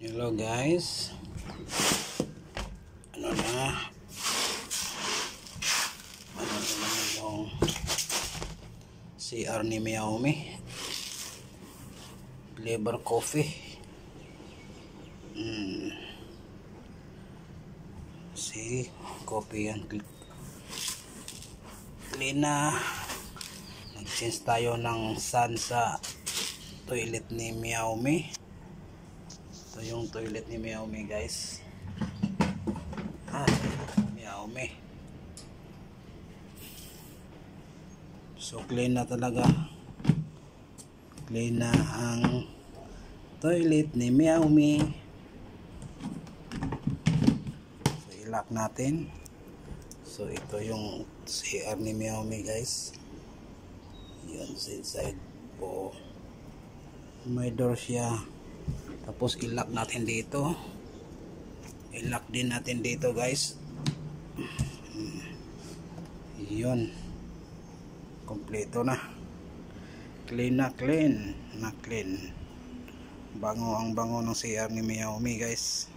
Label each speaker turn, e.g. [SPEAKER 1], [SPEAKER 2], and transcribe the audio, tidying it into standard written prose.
[SPEAKER 1] Hello guys, ano naman yung CR ni Xiaomi flavor coffee. Si coffee yan, clean na. Nag-change tayo ng sun sa toilet ni Xiaomi. Ito yung toilet ni Xiaomi guys. Xiaomi. So clean na talaga. Clean na ang toilet ni Xiaomi. So i-lock natin. So ito yung CR ni Xiaomi guys. Yun sa inside po. May door siya. Tapos i-lock natin dito. I-lock din natin dito guys. Yun. Kompleto na. Clean na clean. Bango ang bango ng CR ni Xiaomi guys.